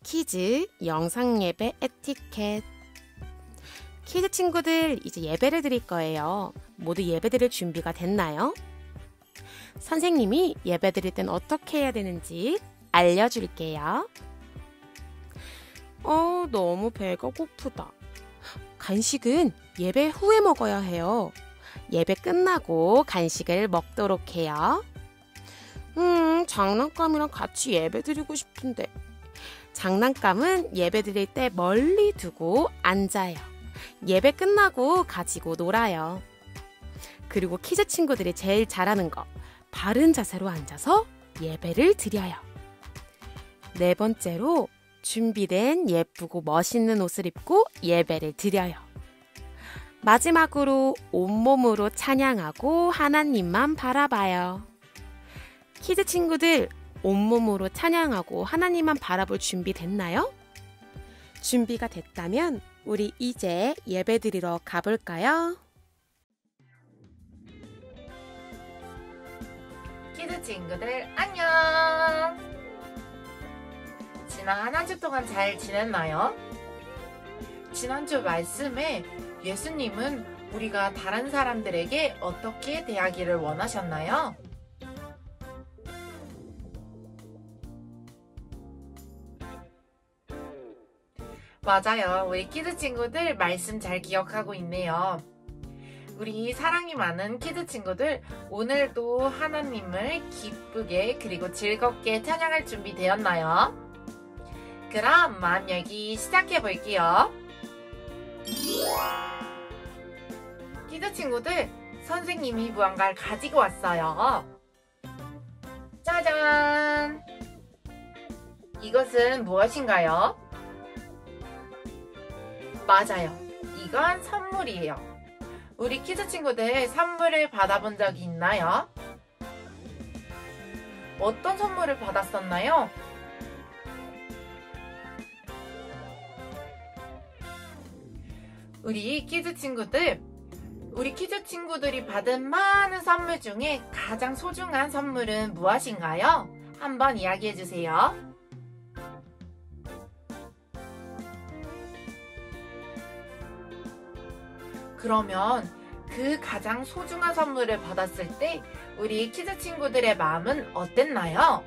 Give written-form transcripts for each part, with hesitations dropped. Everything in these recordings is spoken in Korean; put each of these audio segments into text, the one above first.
키즈 영상예배 에티켓. 키즈 친구들, 이제 예배를 드릴 거예요. 모두 예배 드릴 준비가 됐나요? 선생님이 예배 드릴 땐 어떻게 해야 되는지 알려줄게요. 너무 배가 고프다. 간식은 예배 후에 먹어야 해요. 예배 끝나고 간식을 먹도록 해요. 장난감이랑 같이 예배 드리고 싶은데. 장난감은 예배 드릴 때 멀리 두고 앉아요. 예배 끝나고 가지고 놀아요. 그리고 키즈 친구들이 제일 잘하는 거, 바른 자세로 앉아서 예배를 드려요. 네 번째로 준비된 예쁘고 멋있는 옷을 입고 예배를 드려요. 마지막으로 온몸으로 찬양하고 하나님만 바라봐요. 키즈 친구들, 온몸으로 찬양하고 하나님만 바라볼 준비 됐나요? 준비가 됐다면 우리 이제 예배 드리러 가볼까요? 키즈 친구들 안녕! 지난 한 주 동안 잘 지냈나요? 지난주 말씀에 예수님은 우리가 다른 사람들에게 어떻게 대하기를 원하셨나요? 맞아요. 우리 키즈 친구들 말씀 잘 기억하고 있네요. 우리 사랑이 많은 키즈 친구들, 오늘도 하나님을 기쁘게 그리고 즐겁게 찬양할 준비 되었나요? 그럼 마음 열기 시작해 볼게요. 키즈 친구들, 선생님이 무언가를 가지고 왔어요. 짜잔! 이것은 무엇인가요? 맞아요. 이건 선물이에요. 우리 키즈 친구들 선물을 받아본 적이 있나요? 어떤 선물을 받았었나요? 우리 키즈 친구들이 받은 많은 선물 중에 가장 소중한 선물은 무엇인가요? 한번 이야기해 주세요. 그러면 그 가장 소중한 선물을 받았을 때 우리 키즈 친구들의 마음은 어땠나요?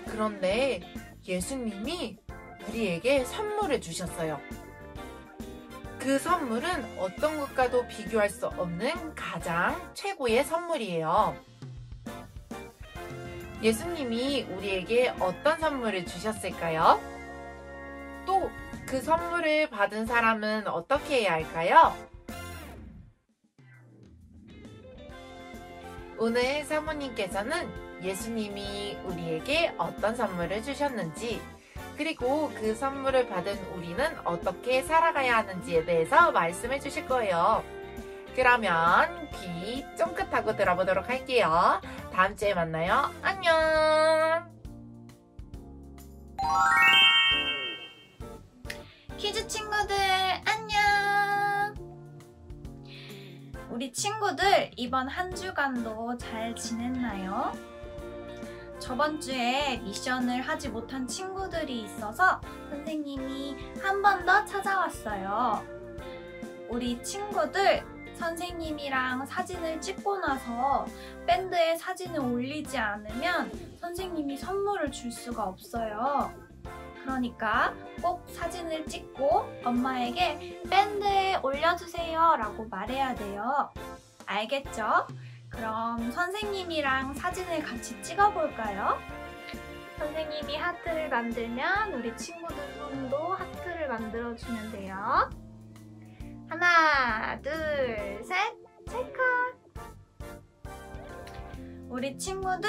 그런데 예수님이 우리에게 선물을 주셨어요. 그 선물은 어떤 것과도 비교할 수 없는 가장 최고의 선물이에요. 예수님이 우리에게 어떤 선물을 주셨을까요? 또 그 선물을 받은 사람은 어떻게 해야 할까요? 오늘 사모님께서는 예수님이 우리에게 어떤 선물을 주셨는지, 그리고 그 선물을 받은 우리는 어떻게 살아가야 하는지에 대해서 말씀해 주실 거예요. 그러면 귀 쫑긋하고 들어보도록 할게요. 다음 주에 만나요. 안녕! 키즈 친구들 안녕! 우리 친구들 이번 한 주간도 잘 지냈나요? 저번 주에 미션을 하지 못한 친구들이 있어서 선생님이 한 번 더 찾아왔어요. 우리 친구들 선생님이랑 사진을 찍고 나서 밴드에 사진을 올리지 않으면 선생님이 선물을 줄 수가 없어요. 그러니까 꼭 사진을 찍고 엄마에게 밴드에 올려주세요 라고 말해야 돼요. 알겠죠? 그럼 선생님이랑 사진을 같이 찍어볼까요? 선생님이 하트를 만들면 우리 친구들 손도 하트를 만들어주면 돼요. 하나, 둘, 셋, 찰칵! 우리 친구들,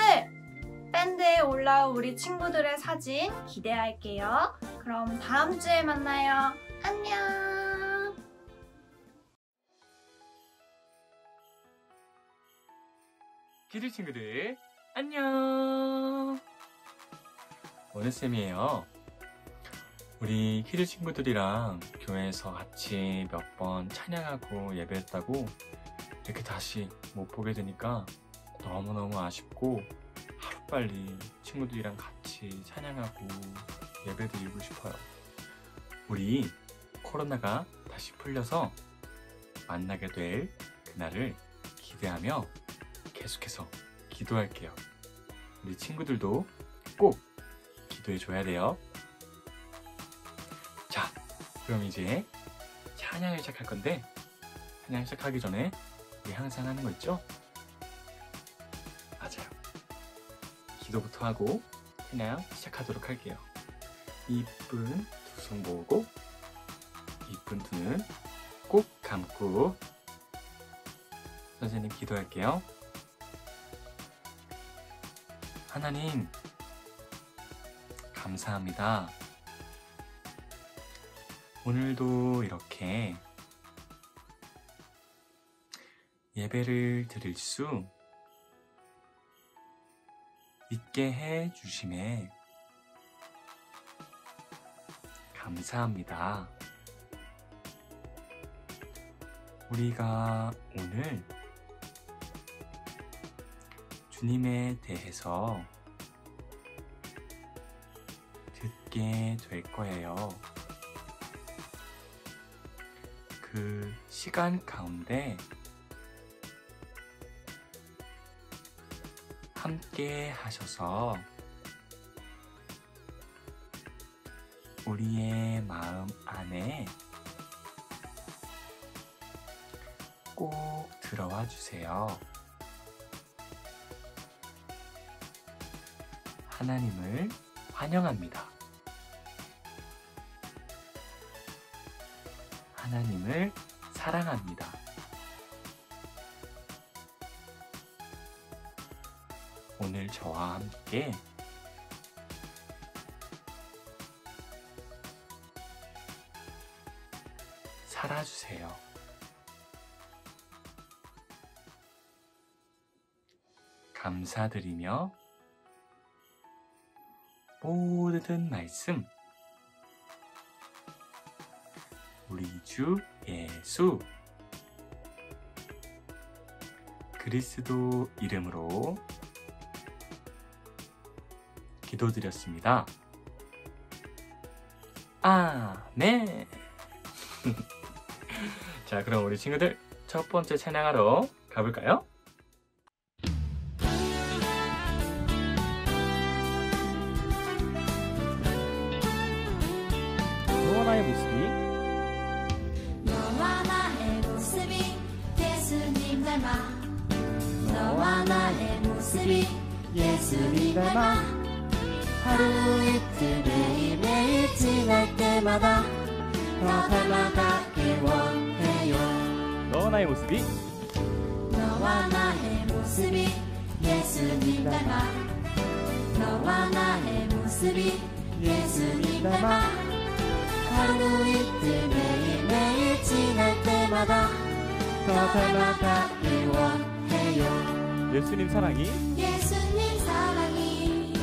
밴드에 올라온 우리 친구들의 사진 기대할게요. 그럼 다음 주에 만나요. 안녕! 키즈 친구들 안녕! 원우쌤이에요. 우리 키즈 친구들이랑 교회에서 같이 몇 번 찬양하고 예배했다고 이렇게 다시 못 보게 되니까 너무너무 아쉽고 하루빨리 친구들이랑 같이 찬양하고 예배드리고 싶어요. 우리 코로나가 다시 풀려서 만나게 될 그날을 기대하며 계속해서 기도할게요. 우리 친구들도 꼭 기도해 줘야 돼요. 자, 그럼 이제 찬양을 시작할 건데, 찬양 시작하기 전에 우리 항상 하는 거 있죠? 맞아요. 기도부터 하고 찬양 시작하도록 할게요. 이쁜 두 손 모으고 이쁜 두 눈 꼭 감고 선생님 기도할게요. 하나님, 감사합니다. 오늘도 이렇게 예배를 드릴 수 있게 해 주심에 감사합니다. 우리가 오늘 주님에 대해서 듣게 될 거예요. 그 시간 가운데 함께 하셔서 우리의 마음 안에 꼭 들어와 주세요. 하나님을 환영합니다. 하나님을 사랑합니다. 오늘 저와 함께 살아주세요. 감사드리며 모든 말씀 우리 주 예수 그리스도 이름으로 기도드렸습니다. 아멘. 자, 그럼 우리 친구들 첫 번째 찬양하러 가볼까요? 너와 나의 모습이 너와 나의 모습이 예수님 닮아 너와 나의 모습이 예수님 닮아 하루 이틀 매일매일 지날 때마다 더 닮아가길 원해요. 너와 나의 모습이 너와 나의 모습이 예수님 닮아 너와 나의 모습이 예수님 닮아 하루 이틀 매일매일 지날 때마다 더 닮아가길 원해요. 예수님 사랑이 예수님 사랑이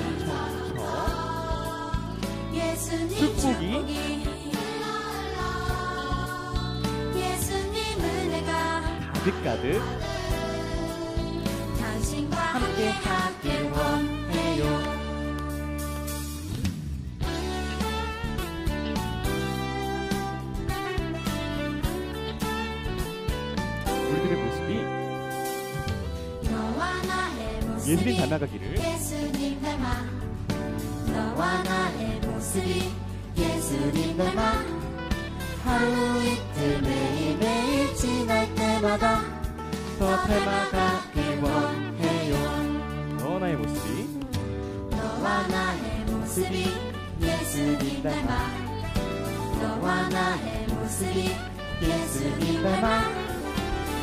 예수님 축복이 예수님 은혜가 가득가득 당신과 함께 하길 원해요. 우리들의 모습이 너와 나의 모습이 예수님 닮아가기를 예수님 닮아 너와 나의 모습이 예수님 닮아 하루 이틀 매일매일 지날 때마다 더 닮아가길 원해요. 너와 나의 모습이 너와 나의 모습이 예수님 닮아 너와 나의 모습이 예수님 닮아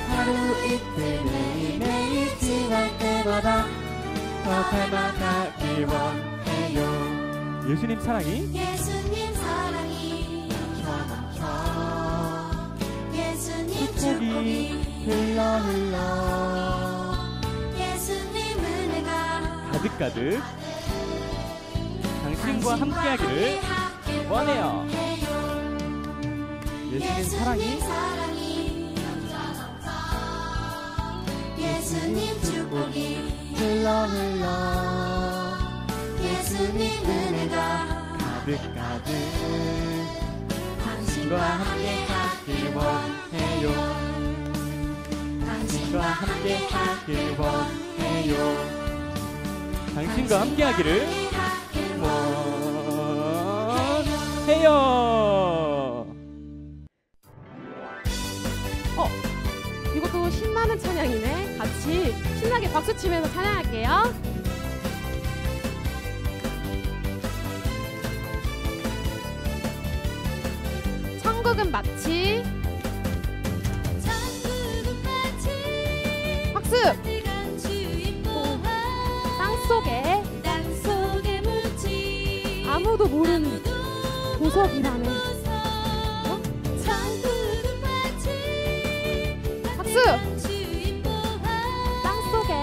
하루 이틀 매일매일 지날 때마다 더 닮아가길 원해요. 예수님 사랑이 예수님 사랑이 넘쳐 예수님 축복이 흘러 예수님 은혜가 가득가득 당신과 함께하기를 원해요. 예수님 사랑이 예수님 축복이 축복이 흘러 예수님 은혜가 가득 당신과 함께 하길 원해요. 당신과 함께 하길 원해요. 당신과 함께 하기를 원해요. 이것도 신나는 찬양이네. 같이 신나게 박수 치면서 찬양할게요. 천국은 마치 박수! 땅속에 아무도 모르는 보석이라네. 박수! 땅속에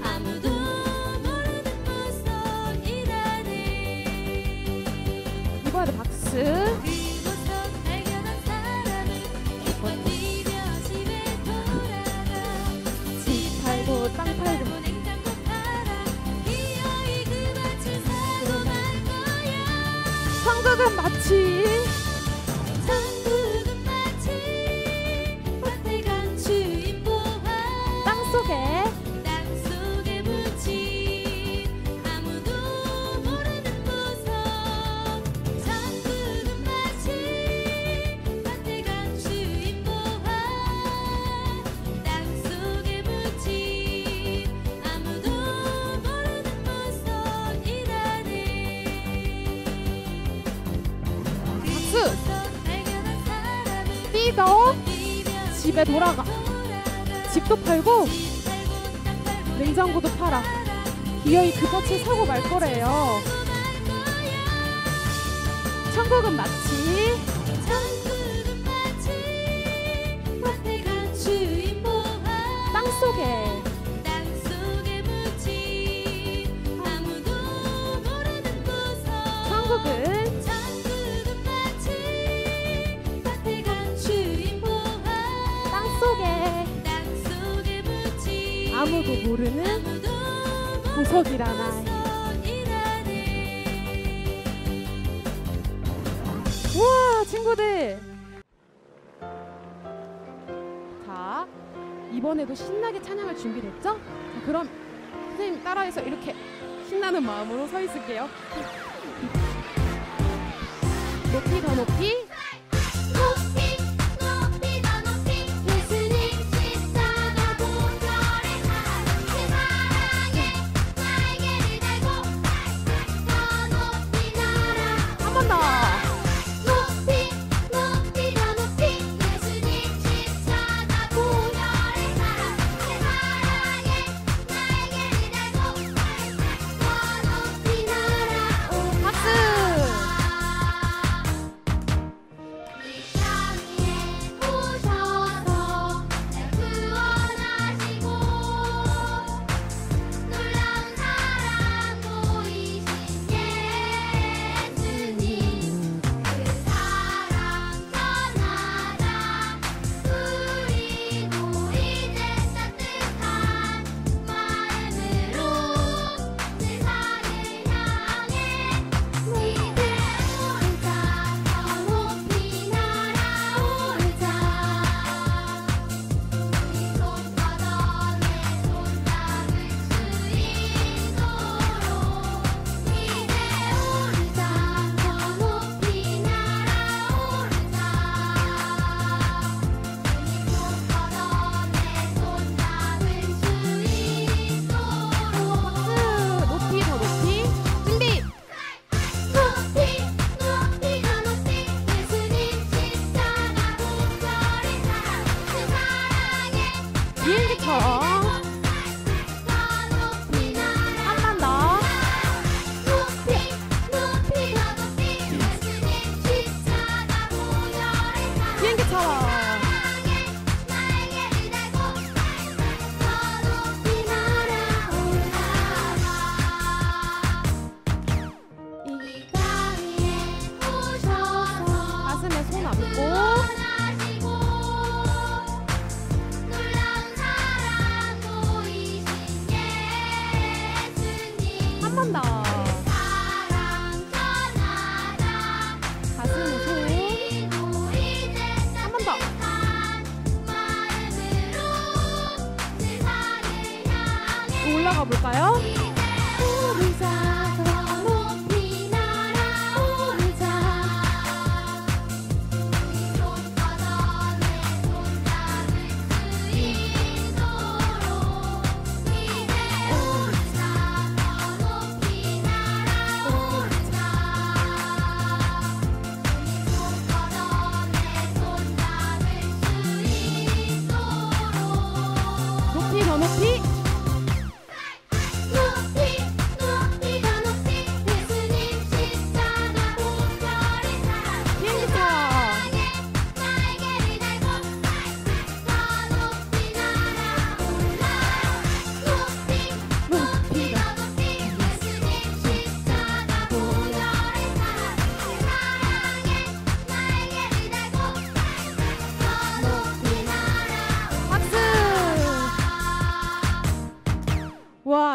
아무도 모르는 보석이라네. 이번에도 박수! 그곳서 발견한 사람은 기뻐뛰며 집에 돌아가. 집 팔고 땅 팔고 냉장고 팔아 기어이 그 밭을 사고 말 거야. 천국은 마치 천국은 마치 밭에 간 주인 보아. 땅속에 땅속에 묻힌 아무도 모르는 보석. 천국은 마치 밭에 간 주인 보아. 땅속에 묻힌 아무도 모르는 보석이라네. 박수! 그곳서 발견한 사람은 뛰도 뛰며 집에 돌아가. 집도 팔고 집 팔고 땅 팔고 냉장고도 팔아. 기어이 그 밭을 사고 말 거래요. 천국은 마치 천국은 마치 밭에 간 주인 보아. 땅속에 땅속에 묻힌 아무도 모르는 보석. 천국은 마치 밭에 간 주인 보아. 땅속에 땅속에 묻힌 아무도 모르는 아무도 보석이라나. 보석이라네. 우와, 친구들. 자, 이번에도 신나게 찬양할 준비됐죠? 자, 그럼 선생님 따라해서 이렇게 신나는 마음으로 서 있을게요. 높이 더 높이. 높이 높이 더 높이 예수님 십자가 보혈의 사랑 그 사랑에 날개를 달고 더 높이 날아. 한 번 더. 높이 높이 더 높이 예수님 십자가 보혈의 사랑 그 사랑에 날개를 달고 더 높이 날아. 박수.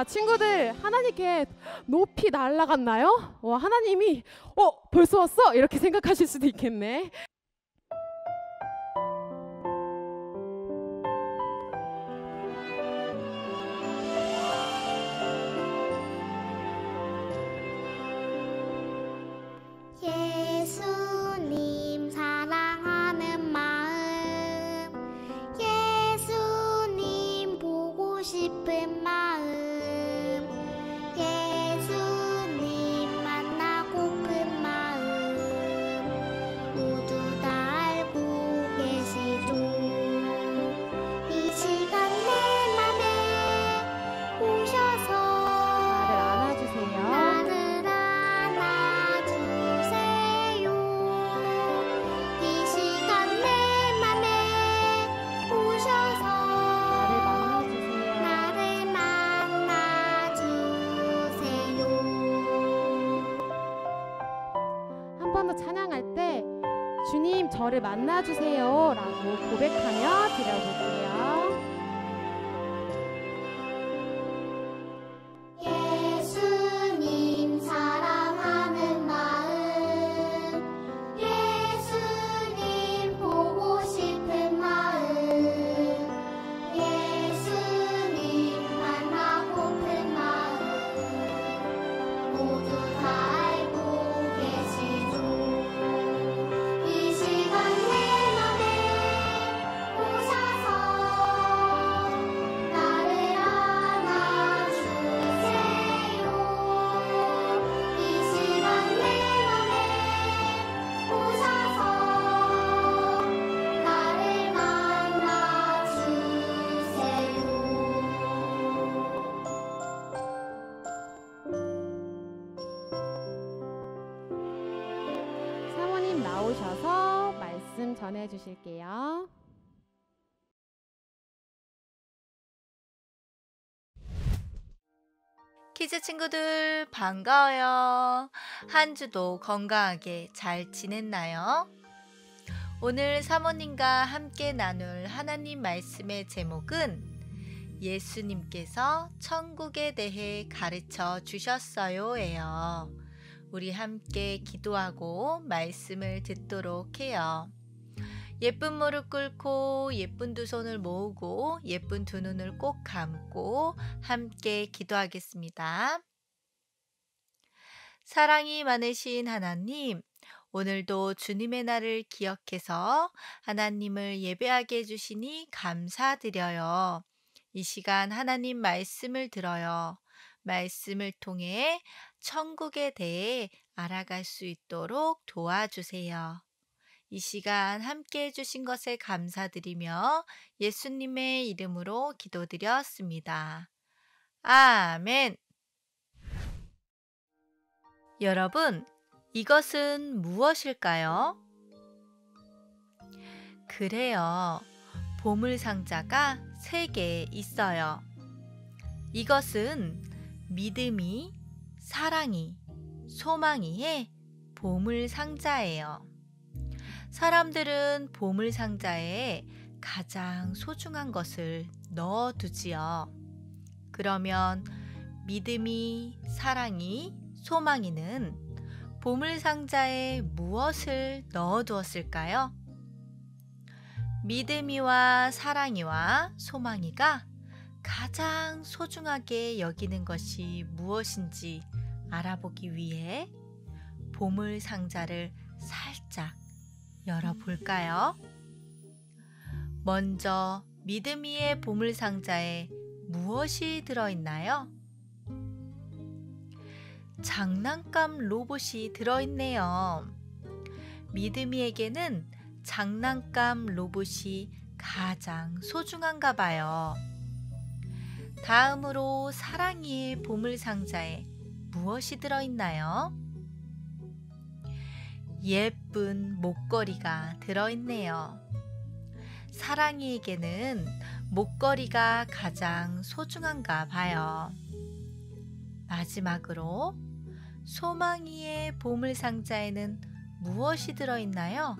와, 친구들, 하나님께 높이 날아갔나요? 와, 하나님이 벌써 왔어? 이렇게 생각하실 수도 있겠네. 예수님 사랑하는 마음, 예수님 보고 싶은 마음, 예수님 만나고픈 마음, 모두 다 알고 계시죠. 이 시간 내 맘에 오셔서 나를 안아주세요. 나를 안아주세요. 이 시간 내 맘에 오셔서 나를 만나주세요. 나를 만나주세요. 한 번 더 찬양할 때 주님 저를 만나주세요 라고 고백하며 드려볼게요. 예수님 사랑하는 마음, 예수님 보고 싶은 마음, 예수님 만나고픈 마음, 모두 다 알고 계시죠. 이 시간 내 맘에 오셔서 나를 안아주세요. 이 시간 내 맘에 오셔서 나를 만나주세요. 사모님 나오셔서 말씀 전해주실게요. 키즈 친구들 반가워요. 한 주도 건강하게 잘 지냈나요? 오늘 사모님과 함께 나눌 하나님 말씀의 제목은 예수님께서 천국에 대해 가르쳐 주셨어요예요. 우리 함께 기도하고 말씀을 듣도록 해요. 예쁜 무릎 꿇고 예쁜 두 손을 모으고 예쁜 두 눈을 꼭 감고 함께 기도하겠습니다. 사랑이 많으신 하나님, 오늘도 주님의 날을 기억해서 하나님을 예배하게 해주시니 감사드려요. 이 시간 하나님 말씀을 들어요. 말씀을 통해 천국에 대해 알아갈 수 있도록 도와주세요. 이 시간 함께 해주신 것에 감사드리며 예수님의 이름으로 기도드렸습니다. 아멘. 여러분, 이것은 무엇일까요? 그래요. 보물상자가 3개 있어요. 이것은 믿음이, 사랑이, 소망이의 보물상자예요. 사람들은 보물상자에 가장 소중한 것을 넣어두지요. 그러면 믿음이, 사랑이, 소망이는 보물상자에 무엇을 넣어두었을까요? 믿음이와 사랑이와 소망이가 가장 소중하게 여기는 것이 무엇인지 알아보기 위해 보물상자를 살짝 열어볼까요? 먼저 믿음이의 보물상자에 무엇이 들어있나요? 장난감 로봇이 들어있네요. 믿음이에게는 장난감 로봇이 가장 소중한가 봐요. 다음으로 사랑이의 보물상자에 무엇이 들어있나요? 예쁜 목걸이가 들어있네요. 사랑이에게는 목걸이가 가장 소중한가 봐요. 마지막으로 소망이의 보물상자에는 무엇이 들어있나요?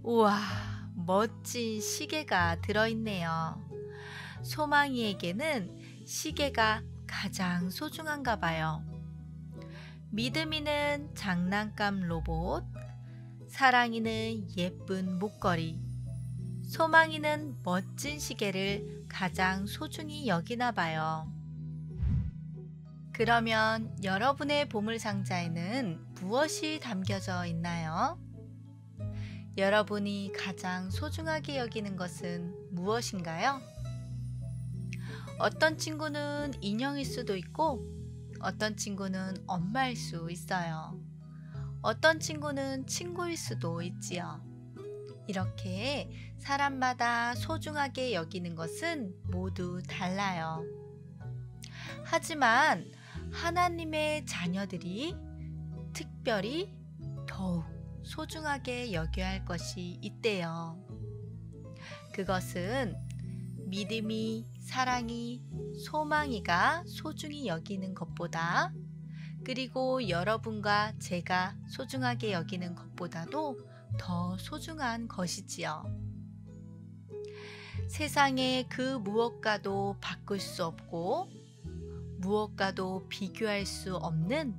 우와, 멋진 시계가 들어있네요. 소망이에게는 시계가 가장 소중한가 봐요. 믿음이는 장난감 로봇, 사랑이는 예쁜 목걸이, 소망이는 멋진 시계를 가장 소중히 여기나 봐요. 그러면 여러분의 보물상자에는 무엇이 담겨져 있나요? 여러분이 가장 소중하게 여기는 것은 무엇인가요? 어떤 친구는 인형일 수도 있고, 어떤 친구는 엄마일 수 있어요. 어떤 친구는 친구일 수도 있지요. 이렇게 사람마다 소중하게 여기는 것은 모두 달라요. 하지만 하나님의 자녀들이 특별히 더욱 소중하게 여겨야 할 것이 있대요. 그것은 믿음이, 사랑이, 소망이가 소중히 여기는 것보다, 그리고 여러분과 제가 소중하게 여기는 것보다도 더 소중한 것이지요. 세상에 그 무엇과도 바꿀 수 없고 무엇과도 비교할 수 없는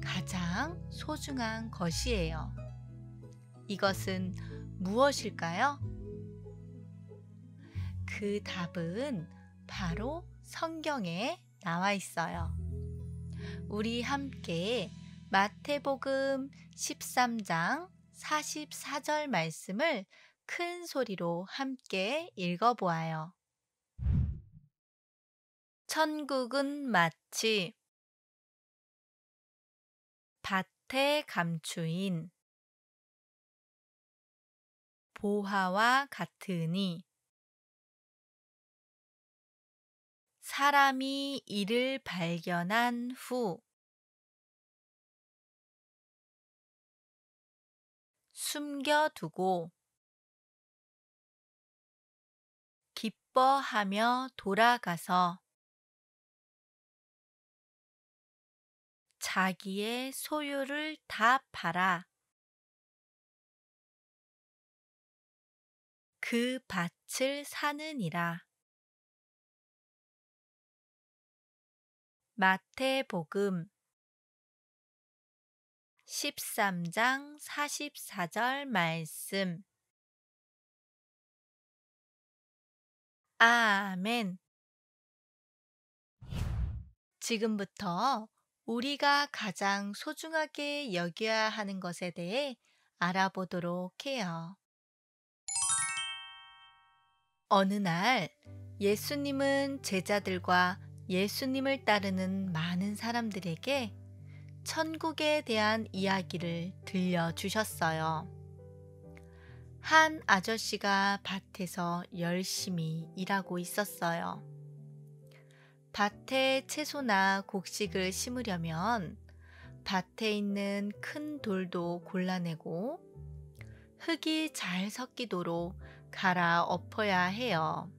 가장 소중한 것이에요. 이것은 무엇일까요? 그 답은 바로 성경에 나와 있어요. 우리 함께 마태복음 13장 44절 말씀을 큰 소리로 함께 읽어보아요. 천국은 마치 밭의 감추인 보화와 같으니 사람이 이를 발견한 후 숨겨두고 기뻐하며 돌아가서 자기의 소유를 다 팔아 그 밭을 사느니라. 마태복음 13장 44절 말씀. 아멘. 지금부터 우리가 가장 소중하게 여겨야 하는 것에 대해 알아보도록 해요. 어느 날 예수님은 제자들과 예수님을 따르는 많은 사람들에게 천국에 대한 이야기를 들려주셨어요. 한 아저씨가 밭에서 열심히 일하고 있었어요. 밭에 채소나 곡식을 심으려면 밭에 있는 큰 돌도 골라내고 흙이 잘 섞이도록 갈아엎어야 해요.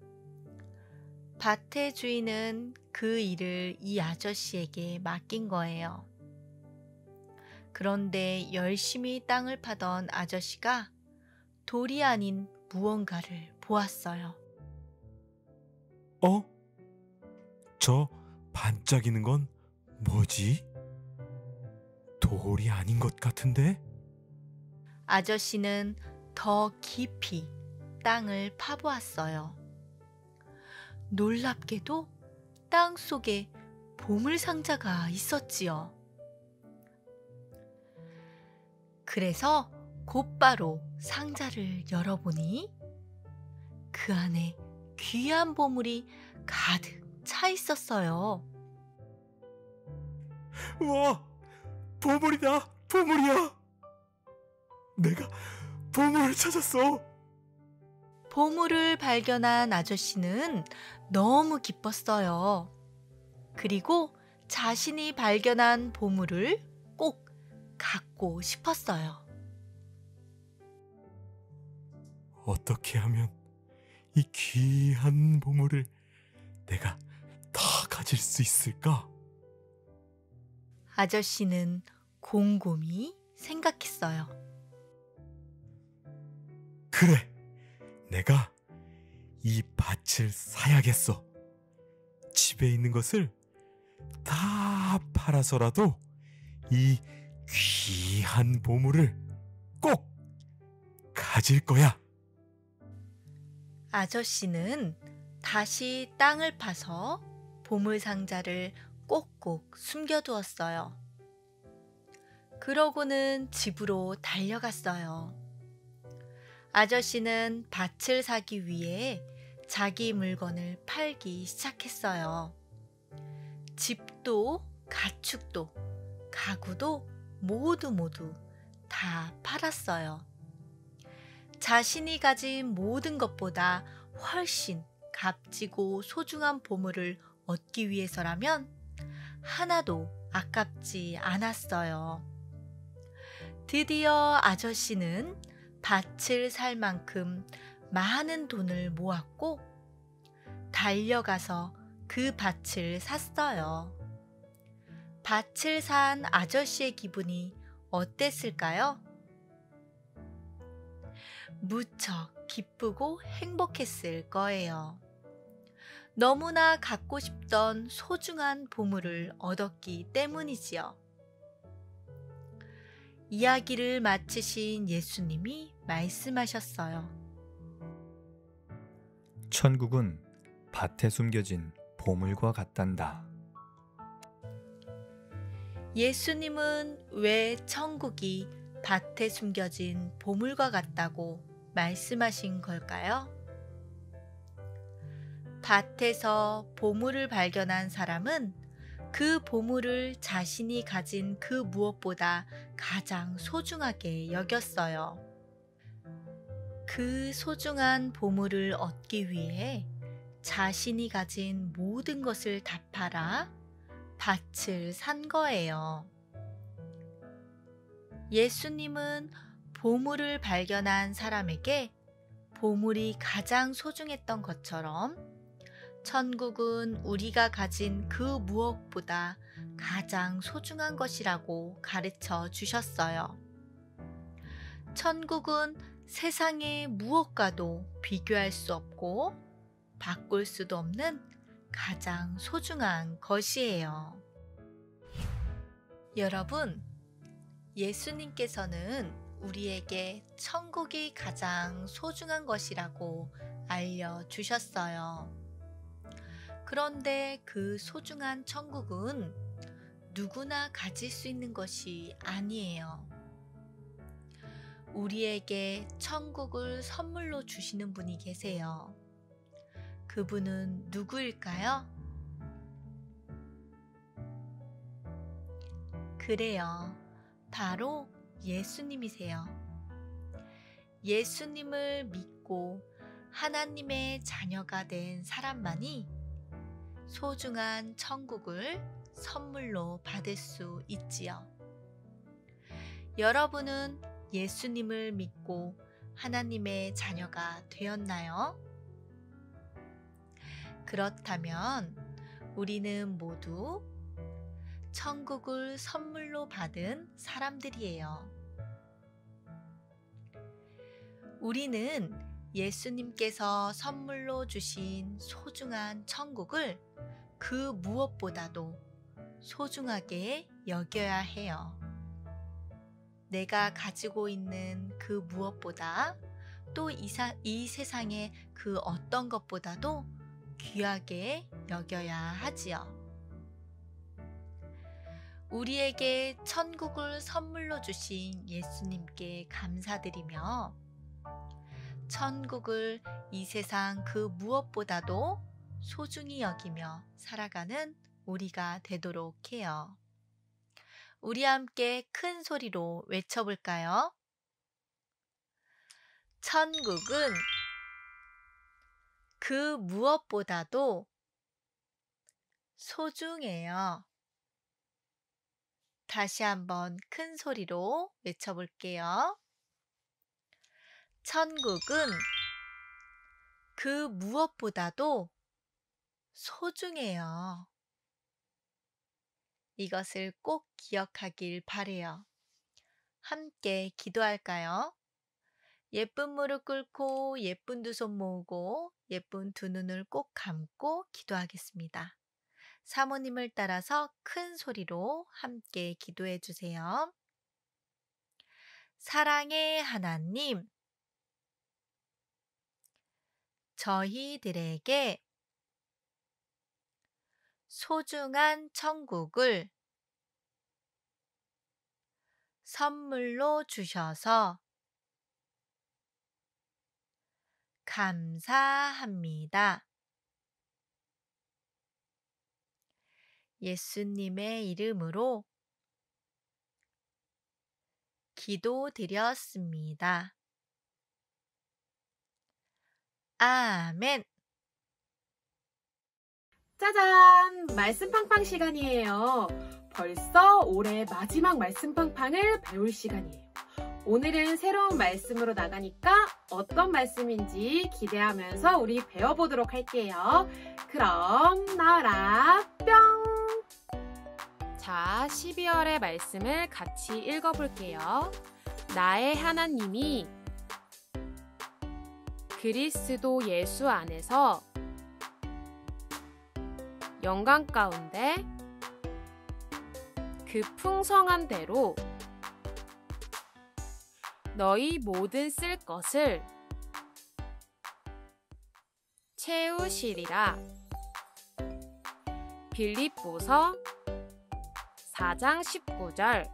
밭의 주인은 그 일을 이 아저씨에게 맡긴 거예요. 그런데 열심히 땅을 파던 아저씨가 돌이 아닌 무언가를 보았어요. 저 반짝이는 건 뭐지? 돌이 아닌 것 같은데? 아저씨는 더 깊이 땅을 파보았어요. 놀랍게도 땅 속에 보물상자가 있었지요. 그래서 곧바로 상자를 열어보니 그 안에 귀한 보물이 가득 차 있었어요. 우와! 보물이다! 보물이야! 내가 보물을 찾았어! 보물을 발견한 아저씨는 너무 기뻤어요. 그리고 자신이 발견한 보물을 꼭 갖고 싶었어요. 어떻게 하면 이 귀한 보물을 내가 다 가질 수 있을까? 아저씨는 곰곰이 생각했어요. 그래! 내가 이 밭을 사야겠어. 집에 있는 것을 다 팔아서라도 이 귀한 보물을 꼭 가질 거야. 아저씨는 다시 땅을 파서 보물 상자를 꼭꼭 숨겨두었어요. 그러고는 집으로 달려갔어요. 아저씨는 밭을 사기 위해 자기 물건을 팔기 시작했어요. 집도 가축도 가구도 모두 다 팔았어요. 자신이 가진 모든 것보다 훨씬 값지고 소중한 보물을 얻기 위해서라면 하나도 아깝지 않았어요. 드디어 아저씨는 밭을 살 만큼 많은 돈을 모았고 달려가서 그 밭을 샀어요. 밭을 산 아저씨의 기분이 어땠을까요? 무척 기쁘고 행복했을 거예요. 너무나 갖고 싶던 소중한 보물을 얻었기 때문이지요. 이야기를 마치신 예수님이 말씀하셨어요. 천국은 밭에 숨겨진 보물과 같단다. 예수님은 왜 천국이 밭에 숨겨진 보물과 같다고 말씀하신 걸까요? 밭에서 보물을 발견한 사람은 그 보물을 자신이 가진 그 무엇보다 가장 소중하게 여겼어요. 그 소중한 보물을 얻기 위해 자신이 가진 모든 것을 다 팔아 밭을 산 거예요. 예수님은 보물을 발견한 사람에게 보물이 가장 소중했던 것처럼 천국은 우리가 가진 그 무엇보다 가장 소중한 것이라고 가르쳐 주셨어요. 천국은 세상의 무엇과도 비교할 수 없고 바꿀 수도 없는 가장 소중한 것이에요. 여러분, 예수님께서는 우리에게 천국이 가장 소중한 것이라고 알려주셨어요. 그런데 그 소중한 천국은 누구나 가질 수 있는 것이 아니에요. 우리에게 천국을 선물로 주시는 분이 계세요. 그분은 누구일까요? 그래요. 바로 예수님이세요. 예수님을 믿고 하나님의 자녀가 된 사람만이 소중한 천국을 선물로 받을 수 있지요. 여러분은 예수님을 믿고 하나님의 자녀가 되었나요? 그렇다면 우리는 모두 천국을 선물로 받은 사람들이에요. 우리는 예수님께서 선물로 주신 소중한 천국을 그 무엇보다도 소중하게 여겨야 해요. 내가 가지고 있는 그 무엇보다 또 이 세상의 그 어떤 것보다도 귀하게 여겨야 하지요. 우리에게 천국을 선물로 주신 예수님께 감사드리며 천국을 이 세상 그 무엇보다도 소중히 여기며 살아가는 우리가 되도록 해요. 우리 함께 큰 소리로 외쳐볼까요? 천국은 그 무엇보다도 소중해요. 다시 한번 큰 소리로 외쳐볼게요. 천국은 그 무엇보다도 소중해요. 이것을 꼭 기억하길 바래요. 함께 기도할까요? 예쁜 무릎 꿇고 예쁜 두 손 모으고 예쁜 두 눈을 꼭 감고 기도하겠습니다. 사모님을 따라서 큰 소리로 함께 기도해 주세요. 사랑의 하나님, 저희들에게 소중한 천국을 선물로 주셔서 감사합니다. 예수님의 이름으로 기도드렸습니다. 아멘. 짜잔! 말씀팡팡 시간이에요. 벌써 올해 마지막 말씀팡팡을 배울 시간이에요. 오늘은 새로운 말씀으로 나가니까 어떤 말씀인지 기대하면서 우리 배워보도록 할게요. 그럼 나와라 뿅! 자, 12월의 말씀을 같이 읽어볼게요. 나의 하나님이 그리스도 예수 안에서 영광 가운데 그 풍성한 대로 너희 모든 쓸 것을 채우시리라. 빌립보서 4장 19절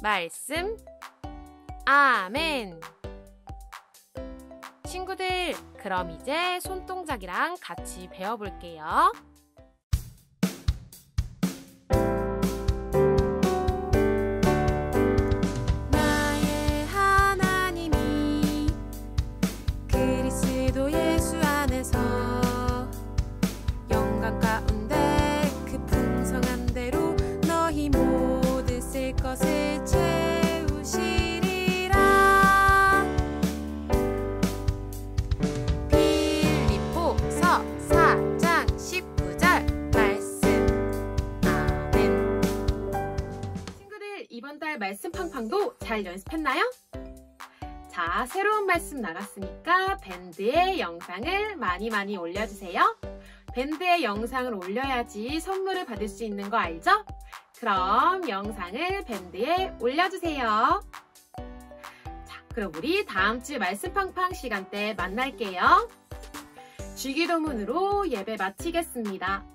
말씀. 아멘. 친구들, 그럼 이제 손동작이랑 같이 배워볼게요. 나의 하나님이 그리스도 예수 안에서 영광 가운데 그 풍성한 대로 너희 모든 쓸 것을 채우시리라. 빌립보서 4장 19절 말씀. 아멘. 친구들, 이번 달 말씀 팡팡도 잘 연습했나요? 자, 새로운 말씀 나갔으니까 밴드에 영상을 많이 올려주세요. 밴드에 영상을 올려야지 선물을 받을 수 있는 거 알죠? 그럼 영상을 밴드에 올려주세요. 자, 그럼 우리 다음 주 말씀팡팡 시간 때 만날게요. 주기도문으로 예배 마치겠습니다.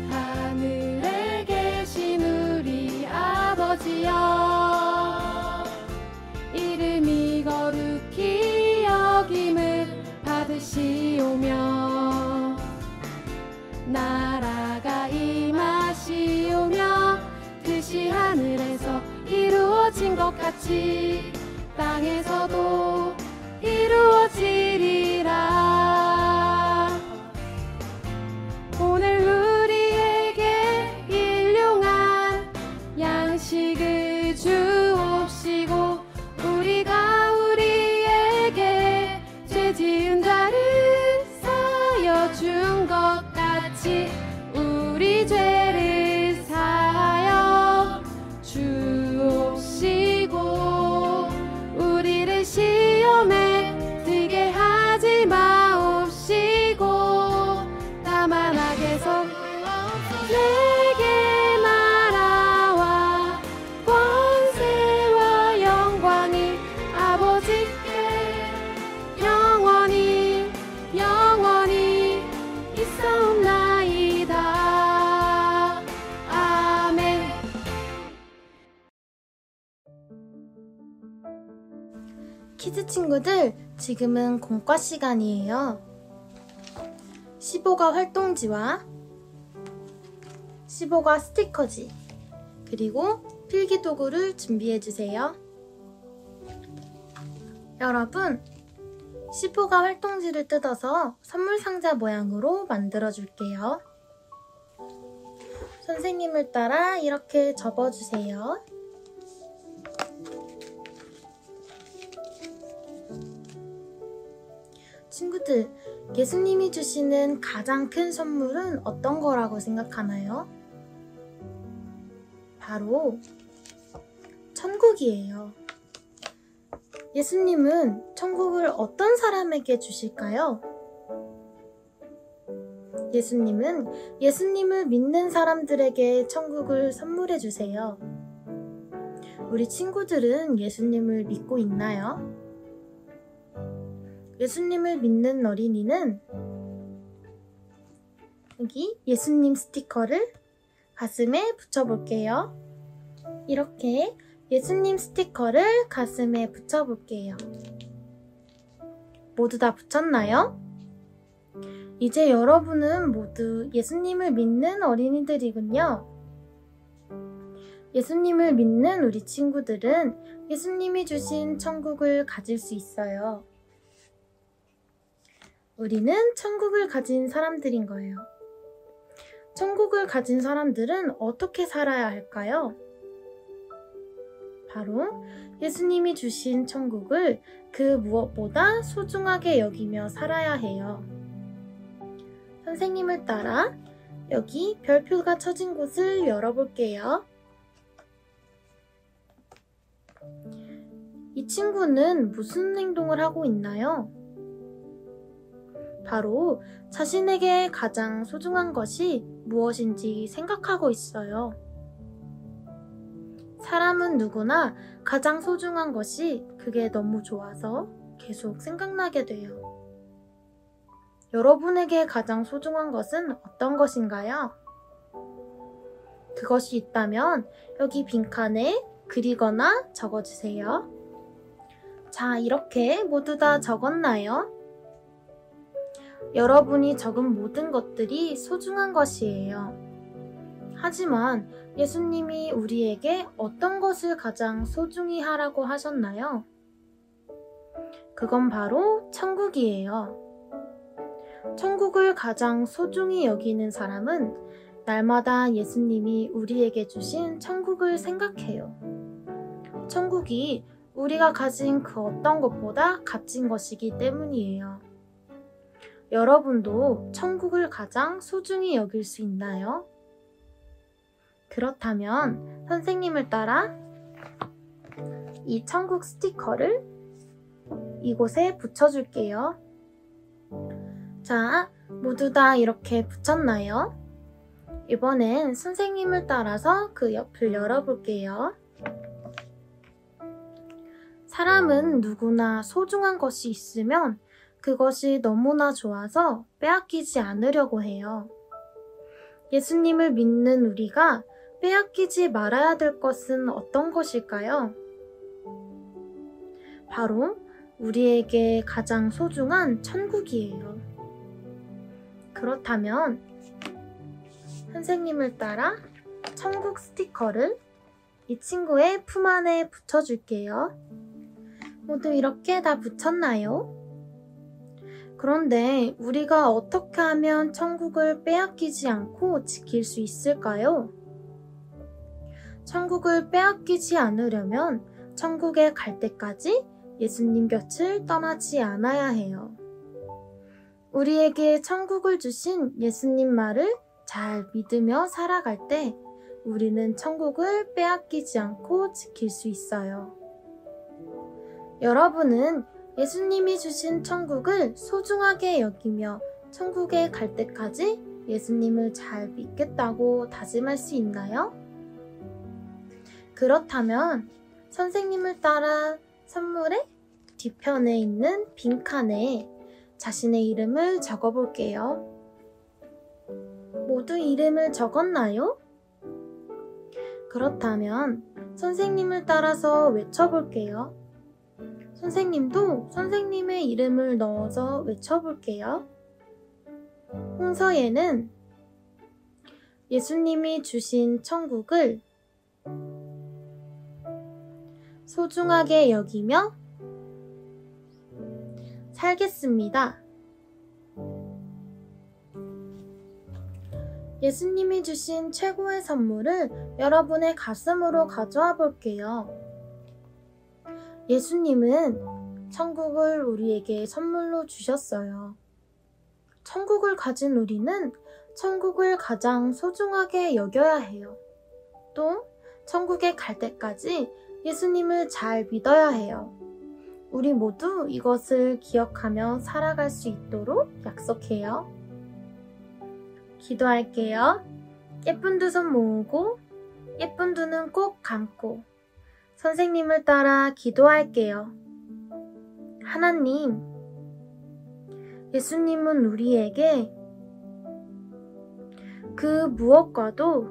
하늘에 계신 우리 아버지여, 이름이 거룩히 여김을 받으시오며 나라가 임하시오며 뜻이 하늘에서 이루어진 것 같이 땅에서도 이루어지리라. 오늘 우리에게 일용할 양식을 주옵시고 우리가 우리에게 죄 지은 자를 사하여 준 것 같이 우리 죄를 사하여 주옵시고 우리를 시험에 들게 하지 마옵시고 다만 악에서 내게 나라와 권세와 영광이 아버지께 영원히 있사옵나이다. 아멘. 키즈 친구들, 지금은 공과 시간이에요. 15가 활동지와 15가 스티커지, 그리고 필기도구를 준비해주세요. 여러분, 15가 활동지를 뜯어서 선물 상자 모양으로 만들어줄게요. 선생님을 따라 이렇게 접어주세요. 친구들, 예수님이 주시는 가장 큰 선물은 어떤 거라고 생각하나요? 바로 천국이에요. 예수님은 천국을 어떤 사람에게 주실까요? 예수님은 예수님을 믿는 사람들에게 천국을 선물해 주세요. 우리 친구들은 예수님을 믿고 있나요? 예수님을 믿는 어린이는 여기 예수님 스티커를 가슴에 붙여볼게요. 이렇게 예수님 스티커를 가슴에 붙여볼게요. 모두 다 붙였나요? 이제 여러분은 모두 예수님을 믿는 어린이들이군요. 예수님을 믿는 우리 친구들은 예수님이 주신 천국을 가질 수 있어요. 우리는 천국을 가진 사람들인 거예요. 천국을 가진 사람들은 어떻게 살아야 할까요? 바로 예수님이 주신 천국을 그 무엇보다 소중하게 여기며 살아야 해요. 선생님을 따라 여기 별표가 쳐진 곳을 열어볼게요. 이 친구는 무슨 행동을 하고 있나요? 바로 자신에게 가장 소중한 것이 무엇인지 생각하고 있어요. 사람은 누구나 가장 소중한 것이 그게 너무 좋아서 계속 생각나게 돼요. 여러분에게 가장 소중한 것은 어떤 것인가요? 그것이 있다면 여기 빈칸에 그리거나 적어주세요. 자, 이렇게 모두 다 적었나요? 여러분이 적은 모든 것들이 소중한 것이에요. 하지만 예수님이 우리에게 어떤 것을 가장 소중히 하라고 하셨나요? 그건 바로 천국이에요. 천국을 가장 소중히 여기는 사람은 날마다 예수님이 우리에게 주신 천국을 생각해요. 천국이 우리가 가진 그 어떤 것보다 값진 것이기 때문이에요. 여러분도 천국을 가장 소중히 여길 수 있나요? 그렇다면 선생님을 따라 이 천국 스티커를 이곳에 붙여줄게요. 자, 모두 다 이렇게 붙였나요? 이번엔 선생님을 따라서 그 옆을 열어볼게요. 사람은 누구나 소중한 것이 있으면 그것이 너무나 좋아서 빼앗기지 않으려고 해요. 예수님을 믿는 우리가 빼앗기지 말아야 될 것은 어떤 것일까요? 바로 우리에게 가장 소중한 천국이에요. 그렇다면 선생님을 따라 천국 스티커를 이 친구의 품 안에 붙여줄게요. 모두 이렇게 다 붙였나요? 그런데 우리가 어떻게 하면 천국을 빼앗기지 않고 지킬 수 있을까요? 천국을 빼앗기지 않으려면 천국에 갈 때까지 예수님 곁을 떠나지 않아야 해요. 우리에게 천국을 주신 예수님 말을 잘 믿으며 살아갈 때 우리는 천국을 빼앗기지 않고 지킬 수 있어요. 여러분은 예수님이 주신 천국을 소중하게 여기며 천국에 갈 때까지 예수님을 잘 믿겠다고 다짐할 수 있나요? 그렇다면 선생님을 따라 선물의 뒤편에 있는 빈칸에 자신의 이름을 적어볼게요. 모두 이름을 적었나요? 그렇다면 선생님을 따라서 외쳐볼게요. 선생님도 선생님의 이름을 넣어서 외쳐볼게요. 홍서예는 예수님이 주신 천국을 소중하게 여기며 살겠습니다. 예수님이 주신 최고의 선물을 여러분의 가슴으로 가져와 볼게요. 예수님은 천국을 우리에게 선물로 주셨어요. 천국을 가진 우리는 천국을 가장 소중하게 여겨야 해요. 또 천국에 갈 때까지 예수님을 잘 믿어야 해요. 우리 모두 이것을 기억하며 살아갈 수 있도록 약속해요. 기도할게요. 예쁜 두 손 모으고 예쁜 두 눈 꼭 감고 선생님을 따라 기도할게요. 하나님, 예수님은 우리에게 그 무엇과도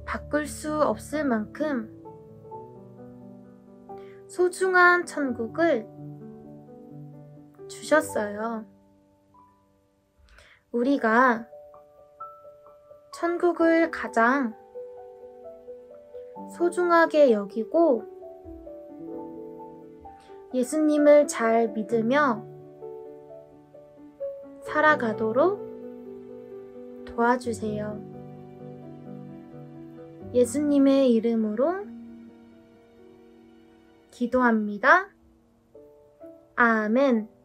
바꿀 수 없을 만큼 소중한 천국을 주셨어요. 우리가 천국을 가장 소중하게 여기고 예수님을 잘 믿으며 살아가도록 도와주세요. 예수님의 이름으로 기도합니다. 아멘.